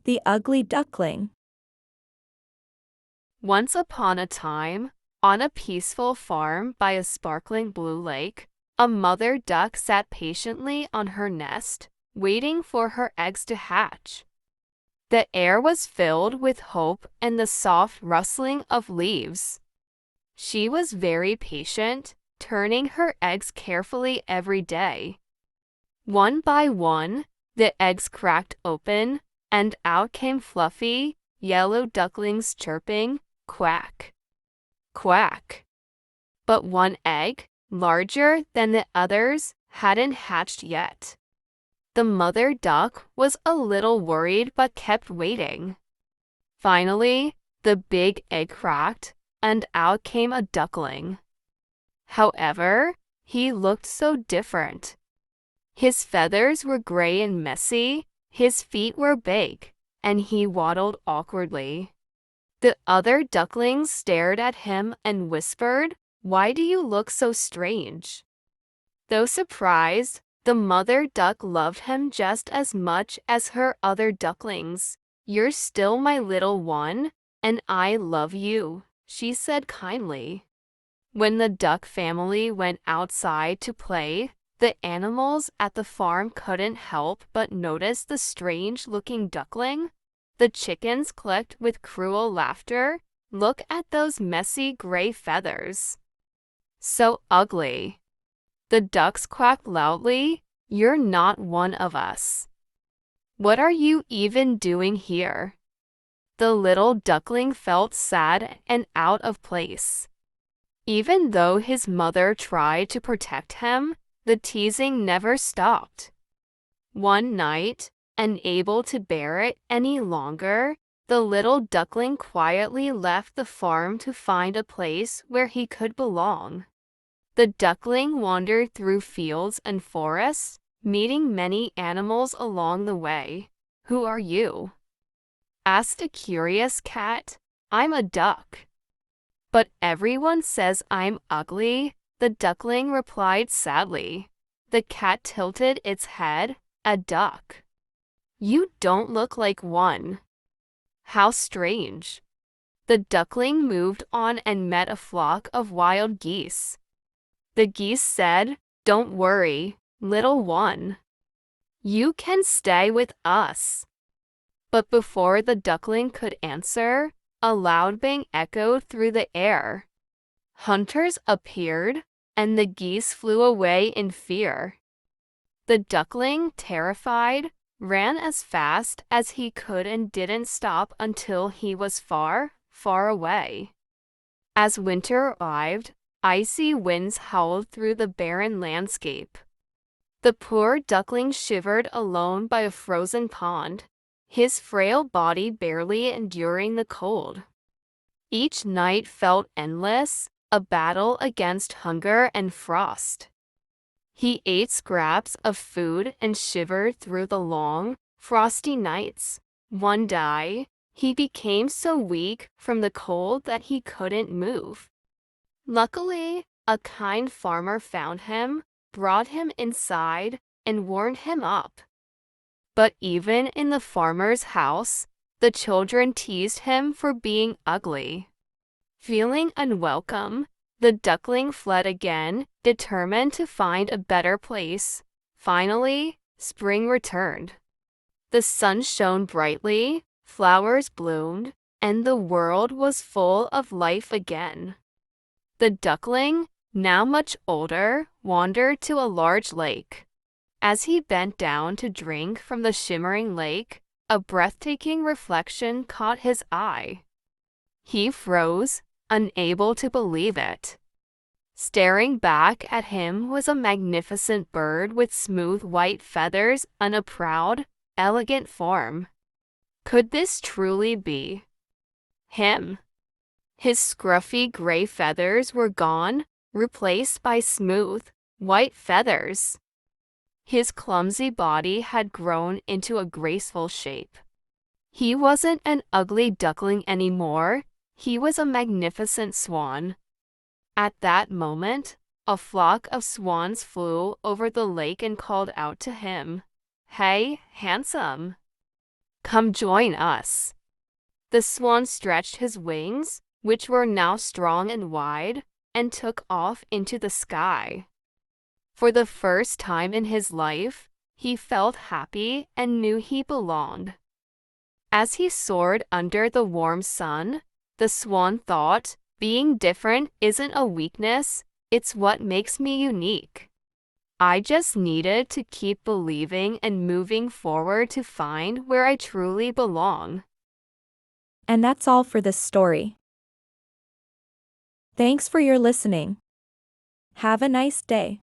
The Ugly Duckling. Once upon a time, on a peaceful farm by a sparkling blue lake, a mother duck sat patiently on her nest, waiting for her eggs to hatch. The air was filled with hope and the soft rustling of leaves. She was very patient, turning her eggs carefully every day. One by one, the eggs cracked open, and out came fluffy, yellow ducklings chirping, quack, quack. But one egg, larger than the others, hadn't hatched yet. The mother duck was a little worried but kept waiting. Finally, the big egg cracked, and out came a duckling. However, he looked so different. His feathers were gray and messy, his feet were big, and he waddled awkwardly. The other ducklings stared at him and whispered, "Why do you look so strange?" Though surprised, the mother duck loved him just as much as her other ducklings. "You're still my little one, and I love you," she said kindly. When the duck family went outside to play, the animals at the farm couldn't help but notice the strange-looking duckling. The chickens clicked with cruel laughter. "Look at those messy gray feathers. So ugly." The ducks quacked loudly. "You're not one of us. What are you even doing here?" The little duckling felt sad and out of place. Even though his mother tried to protect him, the teasing never stopped. One night, unable to bear it any longer, the little duckling quietly left the farm to find a place where he could belong. The duckling wandered through fields and forests, meeting many animals along the way. "Who are you?" asked a curious cat. "I'm a duck." "But everyone says I'm ugly," the duckling replied sadly. The cat tilted its head. "A duck? You don't look like one. How strange." The duckling moved on and met a flock of wild geese. The geese said, "Don't worry, little one. You can stay with us." But before the duckling could answer, a loud bang echoed through the air. Hunters appeared, and the geese flew away in fear. The duckling, terrified, ran as fast as he could and didn't stop until he was far, far away. As winter arrived, icy winds howled through the barren landscape. The poor duckling shivered alone by a frozen pond, his frail body barely enduring the cold. Each night felt endless, a battle against hunger and frost. He ate scraps of food and shivered through the long, frosty nights. One day, he became so weak from the cold that he couldn't move. Luckily, a kind farmer found him, brought him inside, and warmed him up. But even in the farmer's house, the children teased him for being ugly. Feeling unwelcome, the duckling fled again, determined to find a better place. Finally, spring returned. The sun shone brightly, flowers bloomed, and the world was full of life again. The duckling, now much older, wandered to a large lake. As he bent down to drink from the shimmering lake, a breathtaking reflection caught his eye. He froze, unable to believe it. Staring back at him was a magnificent bird with smooth white feathers and a proud, elegant form. Could this truly be him? His scruffy gray feathers were gone, replaced by smooth, white feathers. His clumsy body had grown into a graceful shape. He wasn't an ugly duckling anymore, he was a magnificent swan. At that moment, a flock of swans flew over the lake and called out to him, "Hey, handsome! Come join us." The swan stretched his wings, which were now strong and wide, and took off into the sky. For the first time in his life, he felt happy and knew he belonged. As he soared under the warm sun, the swan thought, "Being different isn't a weakness, it's what makes me unique. I just needed to keep believing and moving forward to find where I truly belong." And that's all for this story. Thanks for your listening. Have a nice day.